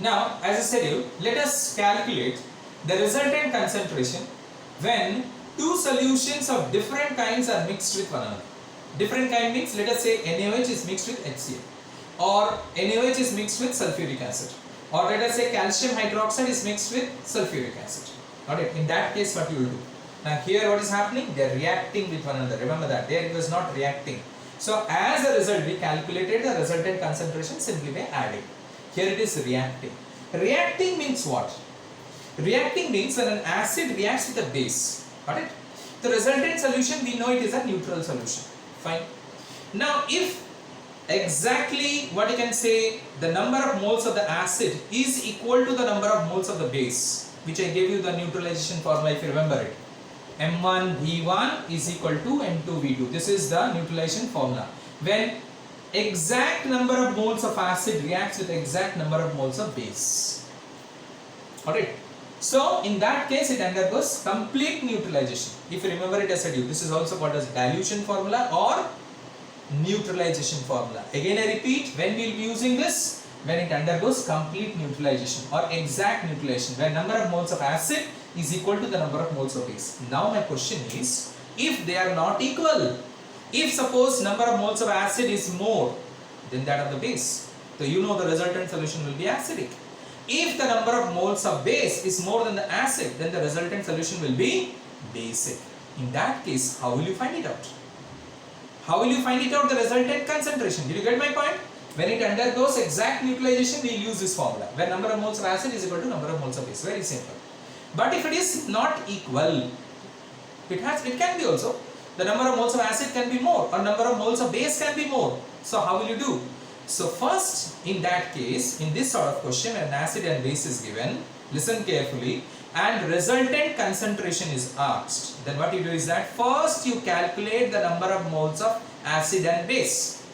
Now, as I said you, let us calculate the resultant concentration when two solutions of different kinds are mixed with one another. Different kind means, let us say NaOH is mixed with HCl, or NaOH is mixed with sulfuric acid, or let us say calcium hydroxide is mixed with sulfuric acid. Got it? In that case, what you will do? Now here what is happening? They are reacting with one another. Remember that. There it was not reacting. So as a result, we calculated the resultant concentration simply by adding. Here it is reacting. Reacting means what? Reacting means when an acid reacts with a base. Got it? The resultant solution, we know it is a neutral solution. Fine. Now if exactly what you can say, the number of moles of the acid is equal to the number of moles of the base, which I gave you the neutralization formula if you remember it. M1V1 is equal to M2V2. This is the neutralization formula. When exact number of moles of acid reacts with exact number of moles of base. Alright. So in that case it undergoes complete neutralization. If you remember it, I said you, this is also called as dilution formula or neutralization formula. Again I repeat, when we will be using this, when it undergoes complete neutralization or exact neutralization, when number of moles of acid is equal to the number of moles of base. Now my question is, if they are not equal, if suppose number of moles of acid is more than that of the base, so you know the resultant solution will be acidic. If the number of moles of base is more than the acid, then the resultant solution will be basic. In that case, how will you find it out? How will you find it out, the resultant concentration? Did you get my point? When it undergoes exact neutralization, we will use this formula. When number of moles of acid is equal to number of moles of base. Very simple. But if it is not equal, it can be also. The number of moles of acid can be more, or number of moles of base can be more. So how will you do? So first, in that case, in this sort of question, when acid and base is given, listen carefully, and resultant concentration is asked, then what you do is that first you calculate the number of moles of acid and base.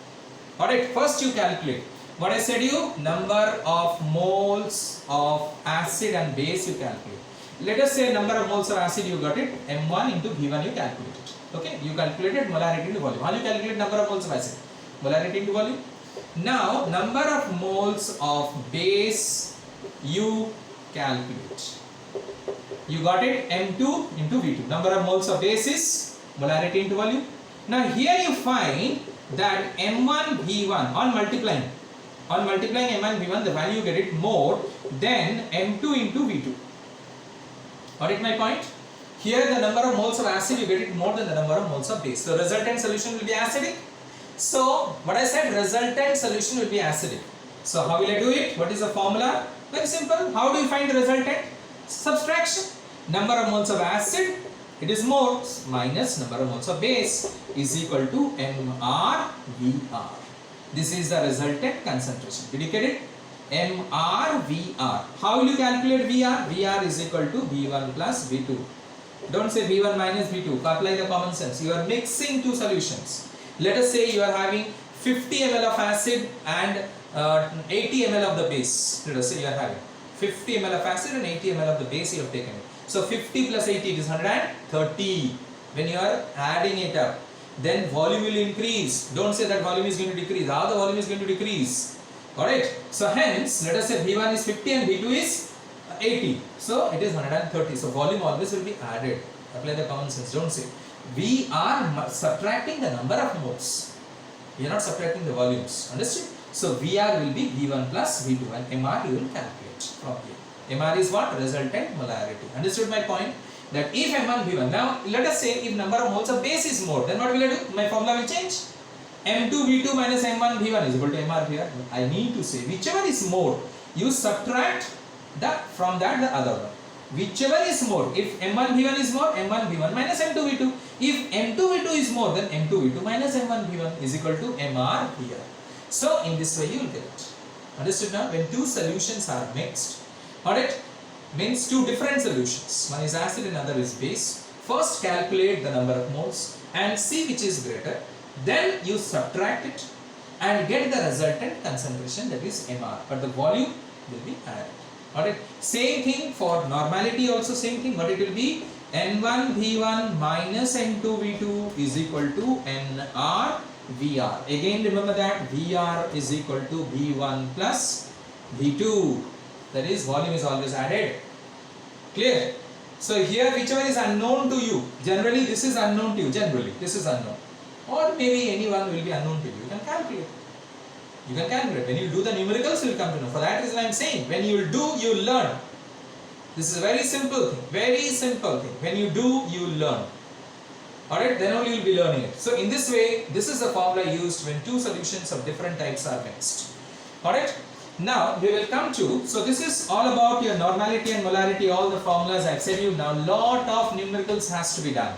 Alright, first you calculate. What I said you, number of moles of acid and base you calculate. Let us say number of moles of acid you got it, M1 into V1 you calculated. Okay, you calculated molarity into volume. How do you calculate number of moles of acid? Molarity into volume. Now, number of moles of base you calculate. You got it, M2 into V2. Number of moles of base is molarity into volume. Now here you find that M1 V1 on multiplying M1 V1, the value you get it more than M2 into V2. Got it my point? Here the number of moles of acid you get it more than the number of moles of base. So resultant solution will be acidic. So what I said, resultant solution will be acidic. So how will I do it? What is the formula? Very simple. How do you find the resultant? Subtraction. Number of moles of acid, it is more, minus number of moles of base is equal to MrVr. This is the resultant concentration. Did you get it? MrVr. How will you calculate Vr? Vr is equal to V1 plus V2. Don't say V1 minus V2. Apply the common sense. You are mixing two solutions. Let us say you are having 50 ml of acid and 80 ml of the base. Let us say you are having 50 ml of acid and 80 ml of the base you have taken it. So 50 plus 80 it is 130. When you are adding it up, then volume will increase. Don't say that volume is going to decrease. How the volume is going to decrease? Alright. So hence, let us say V1 is 50 and V2 is 80. So it is 130. So volume always will be added. Apply the common sense. Don't say. We are subtracting the number of moles. We are not subtracting the volumes. Understood? So Vr will be V1 plus V2 and Mr you will calculate from here. Mr is what? Resultant molarity. Understood my point? That if M1 V1, now let us say if number of moles of base is more, then what will I do? My formula will change. M2 V2 minus M1 V1 is equal to Mr here. I need to say whichever is more, you subtract from that the other one. Whichever is more, if M1 V1 is more, M1 V1 minus M2 V2. If M2 V2 is more, then M2 V2 minus M1 V1 is equal to Mr here. So in this way you will get it. Understood now? When two solutions are mixed, alright, means two different solutions. One is acid and other is base. First calculate the number of moles and see which is greater. Then you subtract it and get the resultant concentration, that is Mr. But the volume will be added. Alright. Same thing for normality also, same thing. What it will be? N1 V1 minus N2 V2 is equal to Nr Vr. Again remember that Vr is equal to V1 plus V2. That is, volume is always added. Clear? So here whichever is unknown to you, generally this is unknown to you, generally this is unknown. Or maybe anyone will be unknown to you. You can calculate. You can calculate. When you do the numericals, you will come to know. For that reason I am saying, when you will do, you will learn. This is a very simple thing. Very simple thing. When you do, you will learn. Alright, then only you will be learning it. So in this way, this is the formula used when two solutions of different types are mixed. Alright, now we will come to, so this is all about your normality and molarity, all the formulas I have said you. Now lot of numericals has to be done.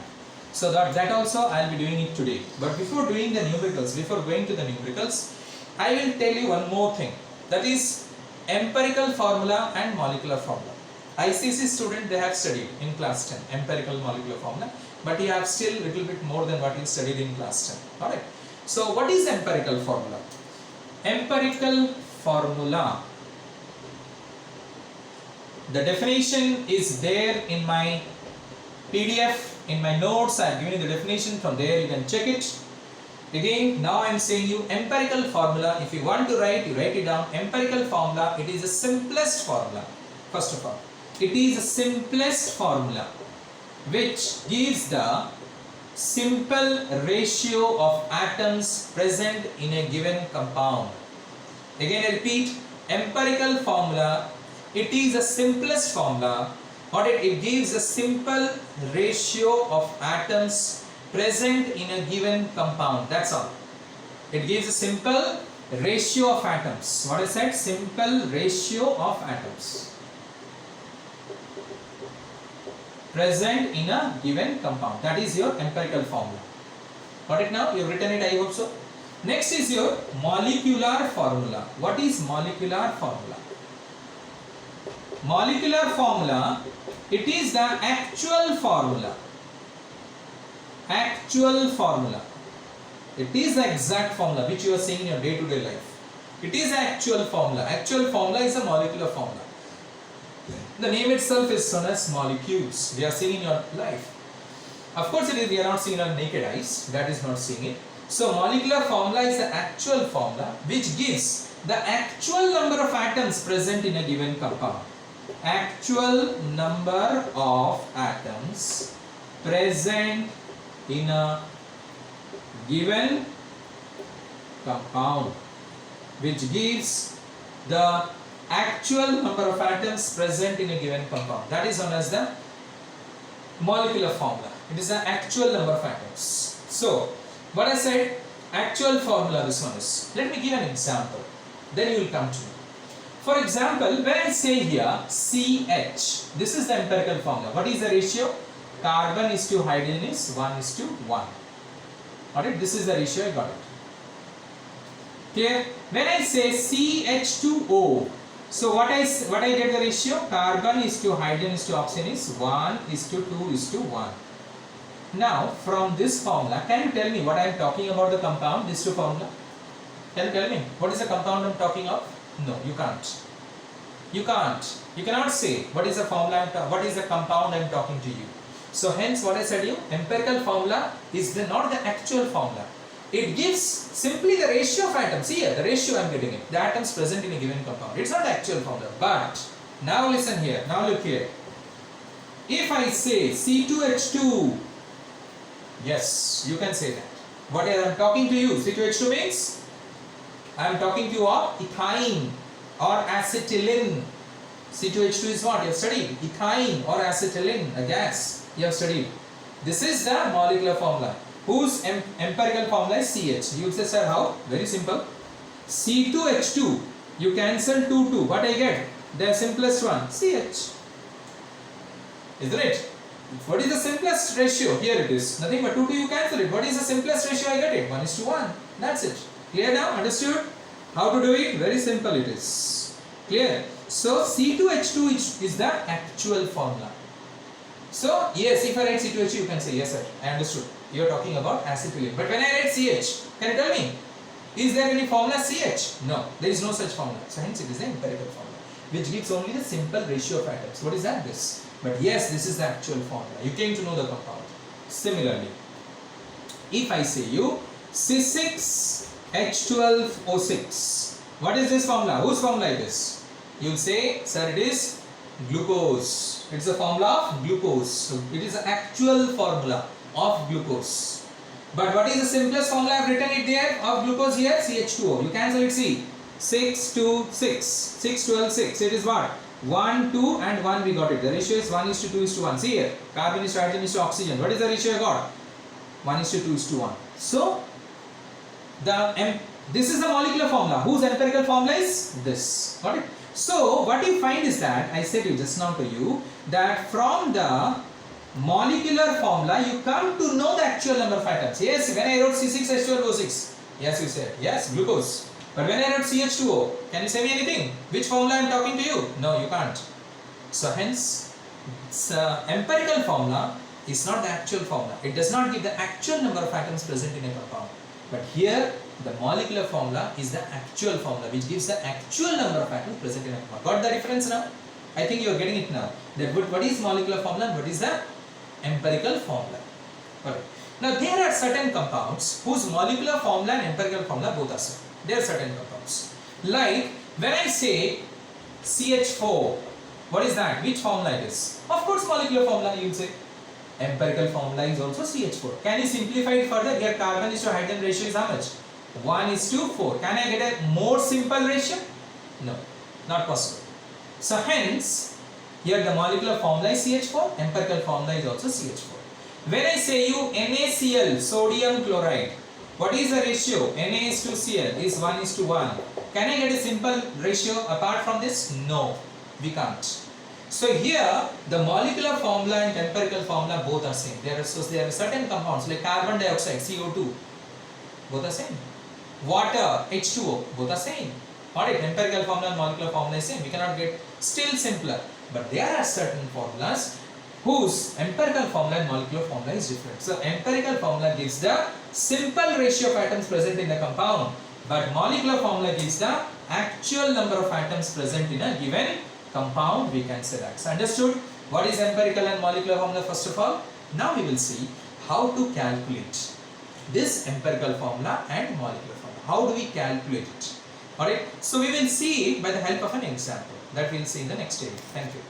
So that also I will be doing it today. But before doing the numericals, before going to the numericals, I will tell you one more thing. That is empirical formula and molecular formula. ICC student, they have studied in class 10 empirical molecular formula, but you have still little bit more than what you studied in class 10. Alright. So what is empirical formula? Empirical formula, the definition is there in my PDF, in my notes. I have given you the definition. From there you can check it. Again, now I am saying you empirical formula. If you want to write, you write it down. Empirical formula, it is the simplest formula. First of all, it is the simplest formula which gives the simple ratio of atoms present in a given compound. Again I repeat, empirical formula, it is the simplest formula, or it gives a simple ratio of atoms present in a given compound. That's all. It gives a simple ratio of atoms. What I said? Simple ratio of atoms present in a given compound. That is your empirical formula. Got it now? You have written it, I hope so. Next is your molecular formula. What is molecular formula? Molecular formula, it is the actual formula. Actual formula. It is the exact formula which you are seeing in your day-to-day life. It is the actual formula. Actual formula is a molecular formula. The name itself is known as molecules. We are seeing in your life. Of course, we are not seeing our naked eyes. That is not seeing it. So, molecular formula is the actual formula which gives the actual number of atoms present in a given compound. Actual number of atoms present in a given compound, which gives the actual number of atoms present in a given compound. That is known as the molecular formula. It is the actual number of atoms. So, what I said, actual formula this one is. Let me give an example. Then you will come to know. For example, when I say here CH, this is the empirical formula. What is the ratio? Carbon is to hydrogen is 1:1. Alright, this is the ratio, I got it. Clear? When I say CH2O, so what I get the ratio? Carbon is to hydrogen is to oxygen is 1:2:1. Now, from this formula, can you tell me what I am talking about the compound, this two formula? Can you tell me what is the compound I am talking of? No, you can't. You can't. You cannot say what is the formula, what is the compound I am talking to you. So hence what I said you, empirical formula is not the actual formula. It gives simply the ratio of atoms. See here, the ratio I am getting it. The atoms present in a given compound. It's not the actual formula. But now listen here. Now look here. If I say C2H2, yes, you can say that. What I am talking to you, C2H2 means I am talking to you of ethine or acetylene. C2H2 is what? You have studied. Ethine or acetylene, a gas. You have studied. This is the molecular formula. Whose empirical formula is CH. You will say, sir, how? Very simple. C2H2. You cancel 2. What I get? The simplest one. CH. Isn't it? What is the simplest ratio? Here it is. Nothing but 2 you cancel it. What is the simplest ratio I get it? 1:1. That's it. Clear now? Understood? How to do it? Very simple it is. Clear? So C2H2 is the actual formula. So yes, if I write C2H2 you can say yes sir, I understood. You are talking about acetylene. But when I write CH, can you tell me? Is there any formula CH? No, there is no such formula. So hence it is the empirical formula, which gives only the simple ratio of atoms. What is that? This. But yes, this is the actual formula. You came to know the compound. Similarly, if I say you C6H12O6, what is this formula? Whose formula it is? You will say, sir, it is glucose. It's a formula of glucose. So it is the actual formula of glucose. But what is the simplest formula? I have written it there of glucose here, CH2O. You cancel it, see. 6, 2, 6. 6, 12, 6. It is what? 1, 2 and 1 we got it. The ratio is 1 is to 2 is to 1. See here. Carbon is to hydrogen is to oxygen. What is the ratio I got? 1 is to 2 is to 1. So, this is the molecular formula. Whose empirical formula is this? Got it? So, what you find is that, I said you just now to you, that from the molecular formula you come to know the actual number of atoms. Yes, when I wrote C6H12O6, yes you said, yes, glucose. But when I wrote CH2O, can you say me anything? Which formula I am talking to you? No, you can't. So hence, empirical formula is not the actual formula. It does not give the actual number of atoms present in a compound. But here, the molecular formula is the actual formula which gives the actual number of atoms present in a compound. Got the difference now? I think you are getting it now. That what is molecular formula and what is the empirical formula. Okay. Now there are certain compounds whose molecular formula and empirical formula both are same. There are certain compounds. Like when I say CH4, what is that? Which formula it is? Of course molecular formula you will say. Empirical formula is also CH4. Can you simplify it further? Here carbon is to hydrogen ratio is how much? 1 is to 4. Can I get a more simple ratio? No, not possible. So hence, here the molecular formula is CH4, empirical formula is also CH4. When I say you NaCl, sodium chloride, what is the ratio? Na is to Cl is 1 is to 1. Can I get a simple ratio apart from this? No, we can't. So here the molecular formula and empirical formula both are same. There are certain compounds like carbon dioxide, CO2, both are same. Water, H2O, both are same. Alright, empirical formula and molecular formula is same. We cannot get still simpler. But there are certain formulas whose empirical formula and molecular formula is different. So empirical formula gives the simple ratio of atoms present in the compound, but molecular formula gives the actual number of atoms present in a given compound. We can say that. So understood what is empirical and molecular formula first of all? Now we will see how to calculate this empirical formula and molecular formula. How do we calculate it? Alright, so we will see it by the help of an example that we will see in the next video. Thank you.